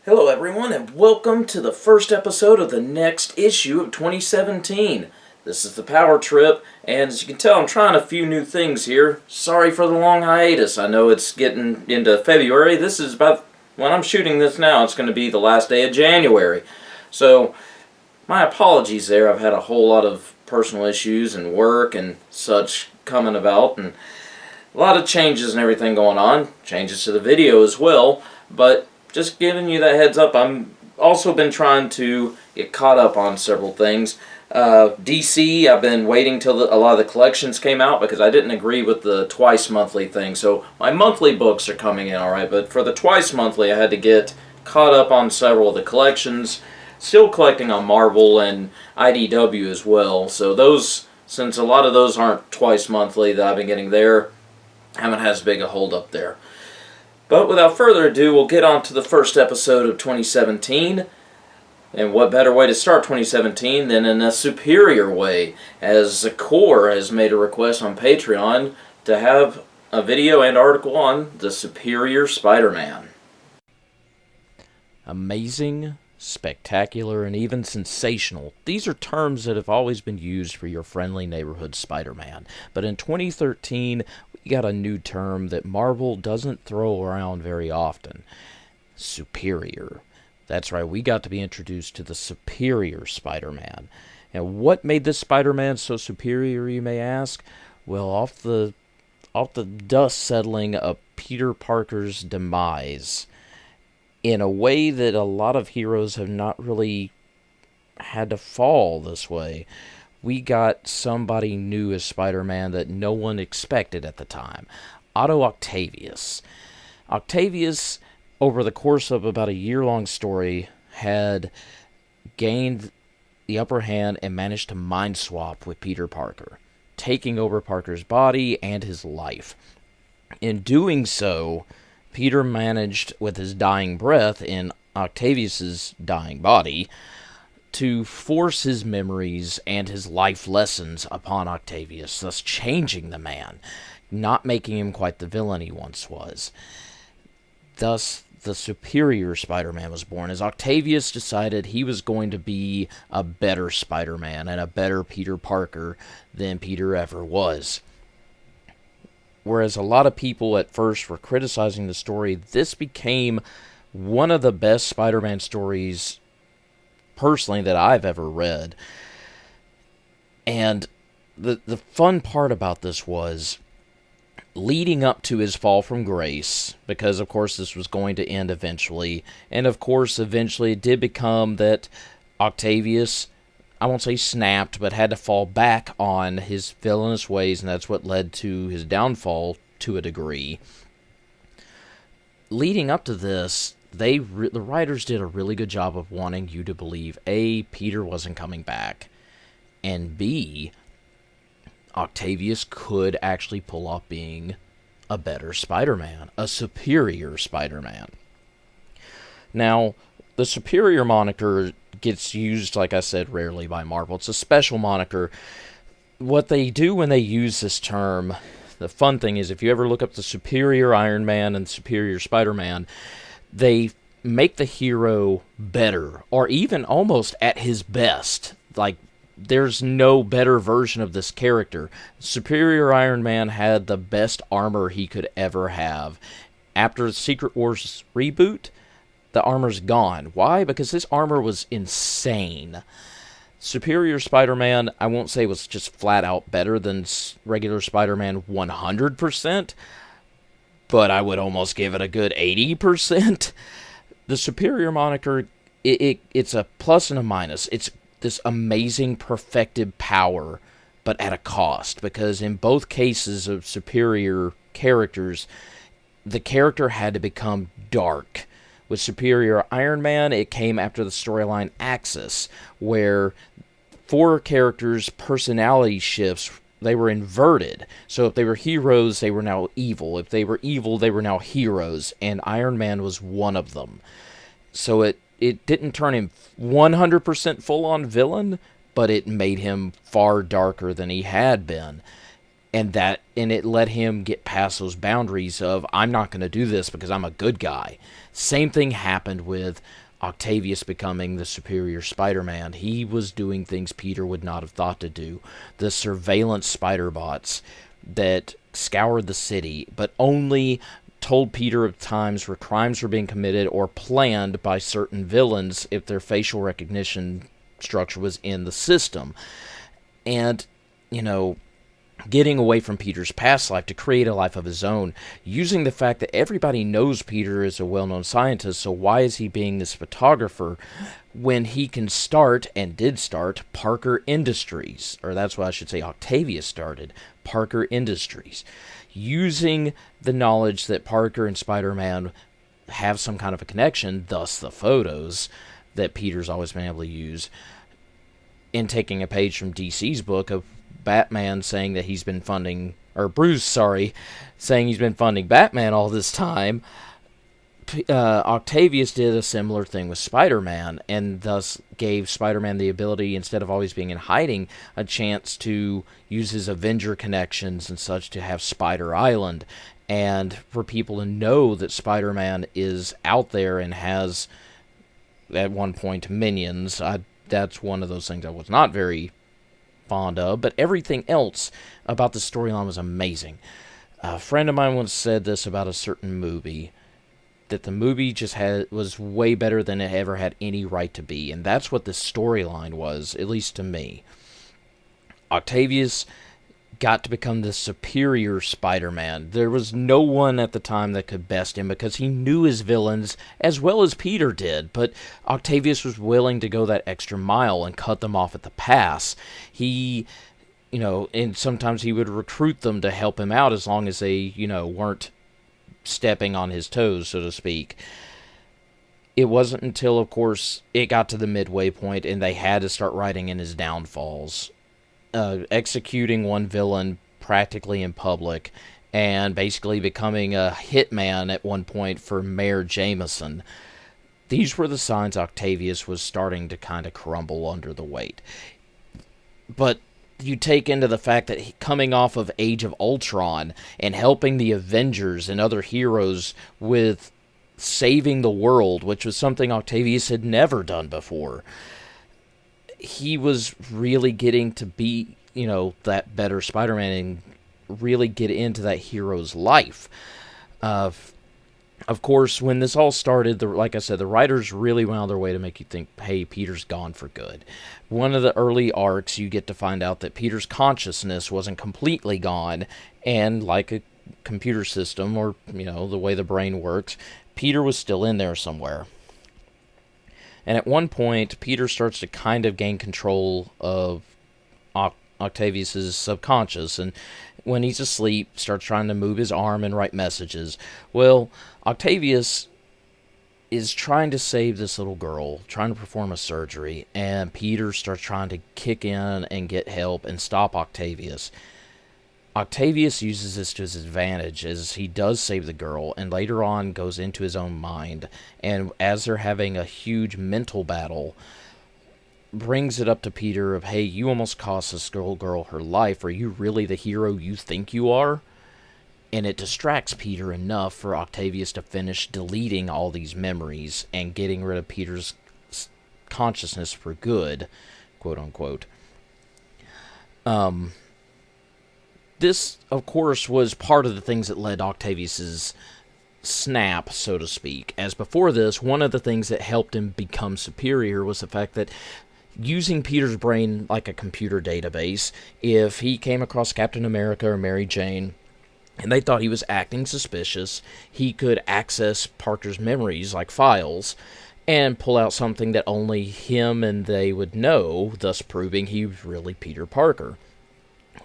Hello everyone and welcome to the first episode of the next issue of 2017. This is the Power Trip, and as you can tell I'm trying a few new things here. Sorry for the long hiatus. I know it's getting into February. This is about, when I'm shooting this now, it's going to be the last day of January. So my apologies there. I've had a whole lot of personal issues and work and such coming about, and a lot of changes and everything going on. Changes to the video as well, but just giving you that heads up, I'm also been trying to get caught up on several things. DC, I've been waiting till a lot of the collections came out because I didn't agree with the twice monthly thing. So my monthly books are coming in alright, but for the twice monthly I had to get caught up on several of the collections. Still collecting on Marvel and IDW as well. So those, since a lot of those aren't twice monthly that I've been getting there, haven't had as big a hold up there. But without further ado, we'll get on to the first episode of 2017. And what better way to start 2017 than in a superior way, as Zakor has made a request on Patreon to have a video and article on the Superior Spider-Man. Amazing, spectacular, and even sensational. These are terms that have always been used for your friendly neighborhood Spider-Man. But in 2013, we got a new term that Marvel doesn't throw around very often. Superior. That's right, we got to be introduced to the Superior Spider-Man. And what made this Spider-Man so superior, you may ask? Well, off the dust settling of Peter Parker's demise, in a way that a lot of heroes have not really had to fall this way. We got somebody new as Spider-Man that no one expected at the time. Otto Octavius. Octavius, over the course of about a year-long story, had gained the upper hand and managed to mind swap with Peter Parker, taking over Parker's body and his life. In doing so, Peter managed, with his dying breath in Octavius's dying body, to force his memories and his life lessons upon Octavius, thus changing the man, not making him quite the villain he once was. Thus, the Superior Spider-Man was born, as Octavius decided he was going to be a better Spider-Man and a better Peter Parker than Peter ever was. Whereas a lot of people at first were criticizing the story, this became one of the best Spider-Man stories, personally, that I've ever read. And the fun part about this was, leading up to his fall from grace, because of course this was going to end eventually, and of course eventually it did become that Octavius, I won't say snapped, but had to fall back on his villainous ways, and that's what led to his downfall to a degree. Leading up to this, the writers did a really good job of wanting you to believe, A, Peter wasn't coming back, and B, Octavius could actually pull off being a better Spider-Man, a superior Spider-Man. Now, the Superior moniker gets used, like I said, rarely by Marvel. It's a special moniker. What they do when they use this term, the fun thing is, if you ever look up the Superior Iron Man and Superior Spider-Man, they make the hero better, or even almost at his best. Like, there's no better version of this character. Superior Iron Man had the best armor he could ever have. After the Secret Wars reboot, the armor's gone. Why? Because this armor was insane. Superior Spider-Man, I won't say was just flat out better than regular Spider-Man 100%, but I would almost give it a good 80%. The Superior moniker, it's a plus and a minus. It's this amazing perfected power, but at a cost, because in both cases of superior characters, the character had to become dark. With Superior Iron Man, it came after the storyline Axis, where 4 characters' personality shifts, they were inverted. So if they were heroes, they were now evil. If they were evil, they were now heroes, and Iron Man was one of them. So it didn't turn him 100% full-on villain, but it made him far darker than he had been. and it let him get past those boundaries of, I'm not going to do this because I'm a good guy. Same thing happened with Octavius becoming the superior Spider-Man. He was doing things Peter would not have thought to do. The surveillance spider bots that scoured the city, but only told Peter of times where crimes were being committed or planned by certain villains if their facial recognition structure was in the system. And, you know, getting away from Peter's past life to create a life of his own, using the fact that everybody knows Peter is a well-known scientist, so why is he being this photographer when he can start, and did start, Parker Industries, or that's what I should say Octavius started, Parker Industries, using the knowledge that Parker and Spider-Man have some kind of a connection, thus the photos that Peter's always been able to use, in taking a page from DC's book of Batman saying that he's been funding, or Bruce, saying he's been funding Batman all this time. Octavius did a similar thing with Spider-Man, and thus gave Spider-Man the ability, instead of always being in hiding, a chance to use his Avenger connections and such to have Spider Island, and for people to know that Spider-Man is out there and has, at one point, minions. That's one of those things I was not very fond of, but everything else about the storyline was amazing. A friend of mine once said this about a certain movie, that the movie just was way better than it ever had any right to be, and that's what the storyline was, at least to me. Octavius got to become the superior Spider-Man. There was no one at the time that could best him because he knew his villains as well as Peter did, but Octavius was willing to go that extra mile and cut them off at the pass. He, and sometimes he would recruit them to help him out as long as they, weren't stepping on his toes, so to speak. It wasn't until, of course, it got to the midway point and they had to start writing in his downfalls. Executing one villain practically in public, and basically becoming a hitman at one point for Mayor Jameson. These were the signs Octavius was starting to kind of crumble under the weight. But you take into the fact that coming off of Age of Ultron and helping the Avengers and other heroes with saving the world, which was something Octavius had never done before, he was really getting to be, that better Spider-Man and really get into that hero's life. Of course, when this all started, like I said, the writers really went out of their way to make you think, hey, Peter's gone for good. One of the early arcs, you get to find out that Peter's consciousness wasn't completely gone, and like a computer system, or, the way the brain works, Peter was still in there somewhere. And at one point, Peter starts to kind of gain control of Octavius's subconscious, and when he's asleep, starts trying to move his arm and write messages. Well, Octavius is trying to save this little girl, trying to perform a surgery, and Peter starts trying to kick in and get help and stop Octavius. Octavius uses this to his advantage as he does save the girl, and later on goes into his own mind, and as they're having a huge mental battle, brings it up to Peter of, hey, you almost cost this little girl her life. Are you really the hero you think you are? And it distracts Peter enough for Octavius to finish deleting all these memories and getting rid of Peter's consciousness for good, quote unquote. This, of course, was part of the things that led Octavius's snap, so to speak. As before this, one of the things that helped him become superior was the fact that using Peter's brain like a computer database, if he came across Captain America or Mary Jane, and they thought he was acting suspicious, he could access Parker's memories like files, and pull out something that only him and they would know, thus proving he was really Peter Parker.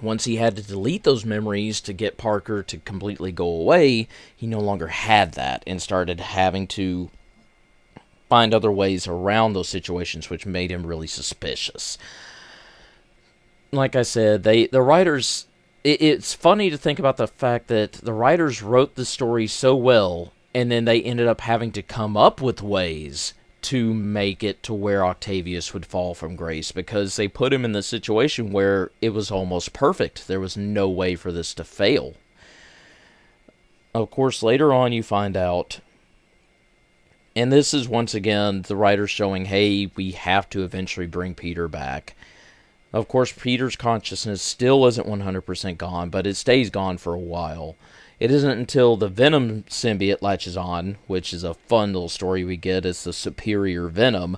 Once he had to delete those memories to get Parker to completely go away, he no longer had that and started having to find other ways around those situations, which made him really suspicious. Like I said, the writers... It's funny to think about the fact that the writers wrote the story so well, and then they ended up having to come up with ways to make it to where Octavius would fall from grace, because they put him in the situation where it was almost perfect. There was no way for this to fail. Of course, later on you find out, and this is once again the writer showing, hey, we have to eventually bring Peter back. Of course, Peter's consciousness still isn't 100% gone, but it stays gone for a while. It isn't until the Venom symbiote latches on, which is a fun little story we get. It's the superior Venom,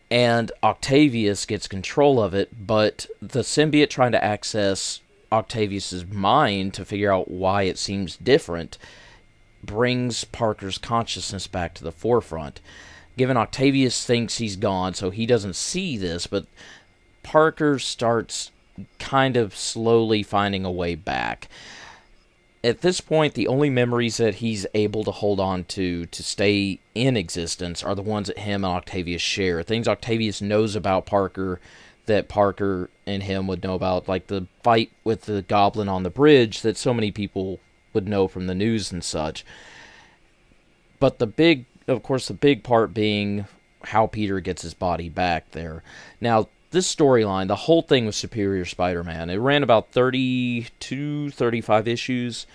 and Octavius gets control of it, but the symbiote trying to access Octavius's mind to figure out why it seems different brings Parker's consciousness back to the forefront. Given Octavius thinks he's gone, so he doesn't see this, but Parker starts kind of slowly finding a way back. At this point, the only memories that he's able to hold on to stay in existence are the ones that him and Octavius share. Things Octavius knows about Parker that Parker and him would know about, like the fight with the goblin on the bridge that so many people would know from the news and such. But the big part being how Peter gets his body back there. Now, this storyline, the whole thing was Superior Spider-Man. It ran about 32, 35 issues.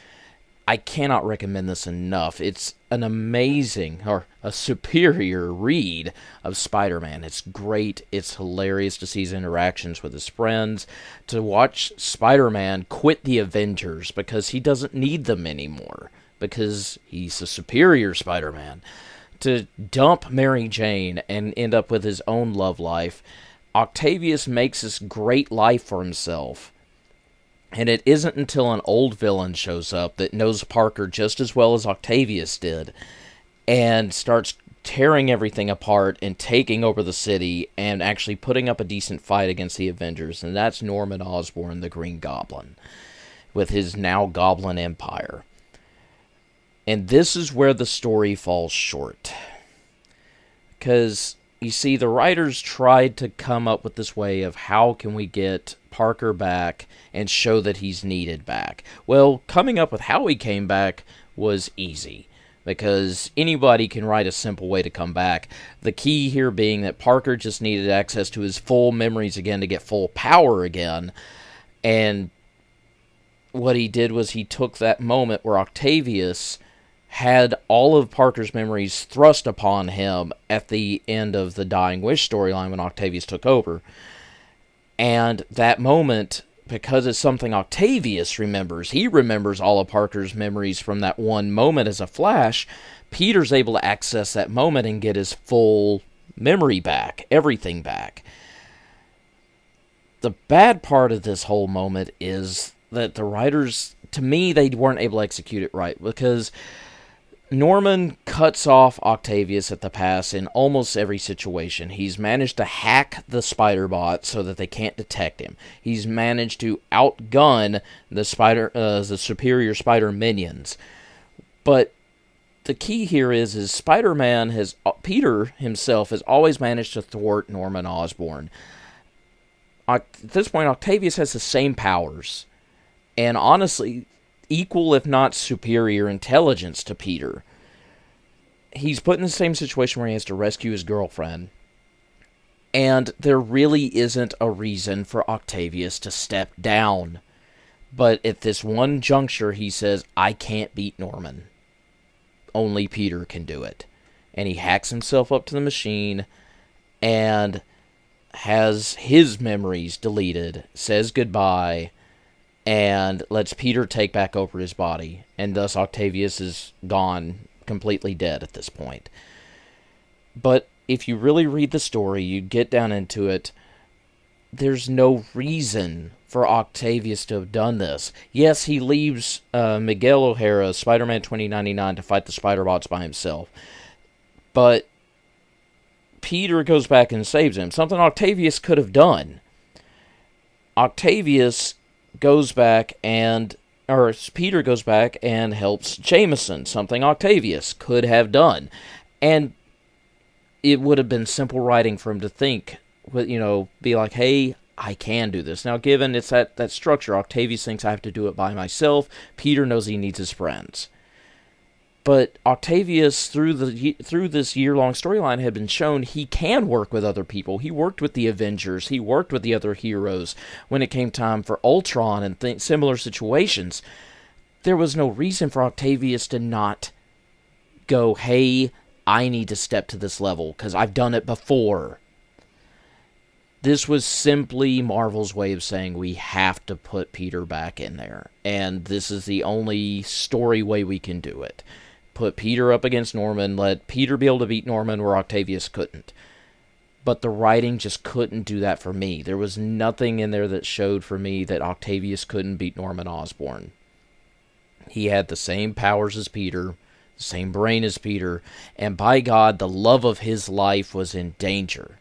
I cannot recommend this enough. It's an amazing, or a superior read of Spider-Man. It's great. It's hilarious to see his interactions with his friends. To watch Spider-Man quit the Avengers because he doesn't need them anymore, because he's a superior Spider-Man. To dump Mary Jane and end up with his own love life. Octavius makes this great life for himself, and it isn't until an old villain shows up that knows Parker just as well as Octavius did, and starts tearing everything apart and taking over the city and actually putting up a decent fight against the Avengers, and that's Norman Osborn, the Green Goblin, with his now Goblin Empire. And this is where the story falls short, because you see, the writers tried to come up with this way of how can we get Parker back and show that he's needed back. Well, coming up with how he came back was easy, because anybody can write a simple way to come back. The key here being that Parker just needed access to his full memories again to get full power again. And what he did was he took that moment where Octavius had all of Parker's memories thrust upon him at the end of the Dying Wish storyline when Octavius took over. And that moment, because it's something Octavius remembers, he remembers all of Parker's memories from that one moment as a flash, Peter's able to access that moment and get his full memory back, everything back. The bad part of this whole moment is that the writers, to me, they weren't able to execute it right, because Norman cuts off Octavius at the pass in almost every situation. He's managed to hack the Spider-Bot so that they can't detect him. He's managed to outgun the superior Spider minions. But the key here is Peter himself has always managed to thwart Norman Osborn. At this point, Octavius has the same powers, and honestly, equal if not superior intelligence to Peter. He's put in the same situation where he has to rescue his girlfriend, and there really isn't a reason for Octavius to step down. But at this one juncture, he says, I can't beat Norman. Only Peter can do it. And he hacks himself up to the machine and has his memories deleted, says goodbye, and lets Peter take back over his body. And thus Octavius is gone, completely dead at this point. But if you really read the story, you get down into it, there's no reason for Octavius to have done this. Yes, he leaves Miguel O'Hara, Spider-Man 2099, to fight the Spider-Bots by himself. But Peter goes back and saves him, something Octavius could have done. Peter goes back and helps Jameson, something Octavius could have done. And it would have been simple writing for him to think, be like, hey, I can do this. Now, given it's that structure, Octavius thinks I have to do it by myself. Peter knows he needs his friends. But Octavius, through this year-long storyline, had been shown he can work with other people. He worked with the Avengers. He worked with the other heroes when it came time for Ultron and similar situations. There was no reason for Octavius to not go, hey, I need to step to this level because I've done it before. This was simply Marvel's way of saying we have to put Peter back in there. And this is the only story way we can do it. Put Peter up against Norman, let Peter be able to beat Norman where Octavius couldn't. But the writing just couldn't do that for me. There was nothing in there that showed for me that Octavius couldn't beat Norman Osborn. He had the same powers as Peter, the same brain as Peter, and by God, the love of his life was in danger.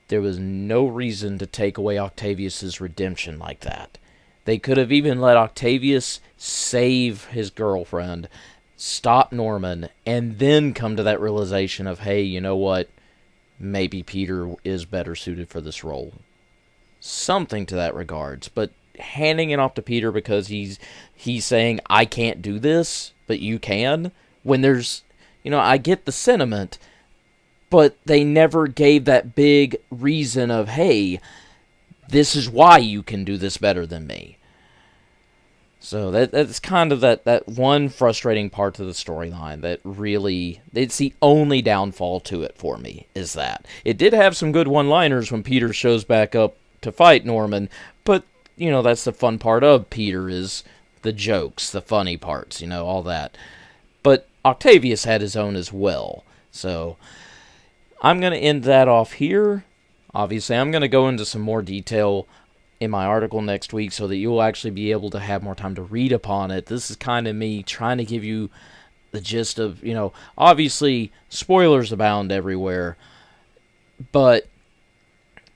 There was no reason to take away Octavius' redemption like that. They could have even let Octavius save his girlfriend, stop Norman, and then come to that realization of, hey, you know what? Maybe Peter is better suited for this role. Something to that regards. But handing it off to Peter because he's saying, I can't do this, but you can, when there's, I get the sentiment, but they never gave that big reason of, hey, this is why you can do this better than me. So that's kind of that one frustrating part to the storyline that really, it's the only downfall to it for me, is that. It did have some good one-liners when Peter shows back up to fight Norman, but, that's the fun part of Peter is the jokes, the funny parts, all that. But Octavius had his own as well. So I'm going to end that off here. Obviously, I'm going to go into some more detail in my article next week so that you'll actually be able to have more time to read upon it. This is kind of me trying to give you the gist of, obviously spoilers abound everywhere, but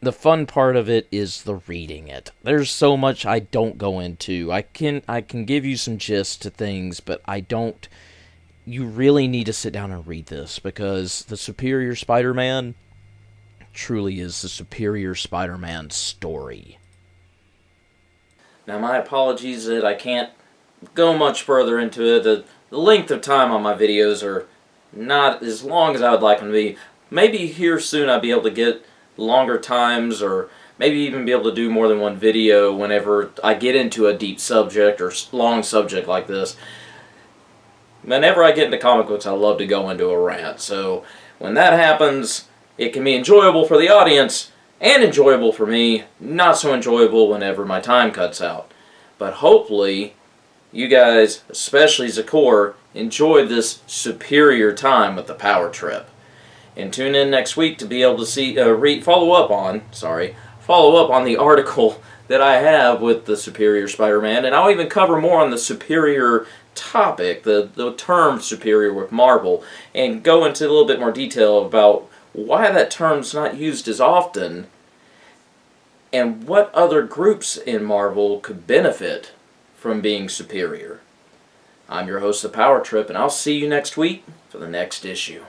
the fun part of it is the reading it. There's so much I don't go into. I can give you some gist to things, but you really need to sit down and read this because the Superior Spider-Man truly is the Superior Spider-Man story. Now, my apologies that I can't go much further into it. The length of time on my videos are not as long as I would like them to be. Maybe here soon I'll be able to get longer times, or maybe even be able to do more than one video whenever I get into a deep subject or long subject like this. Whenever I get into comic books, I love to go into a rant. So when that happens, it can be enjoyable for the audience and enjoyable for me, not so enjoyable whenever my time cuts out. But hopefully, you guys, especially Zakor, enjoyed this superior time with the Power Trip. And tune in next week to be able to see, follow up on the article that I have with the Superior Spider-Man, and I'll even cover more on the superior topic, the term superior with Marvel, and go into a little bit more detail about why that term's not used as often, and what other groups in Marvel could benefit from being superior. I'm your host, The Power Trip, and I'll see you next week for the next issue.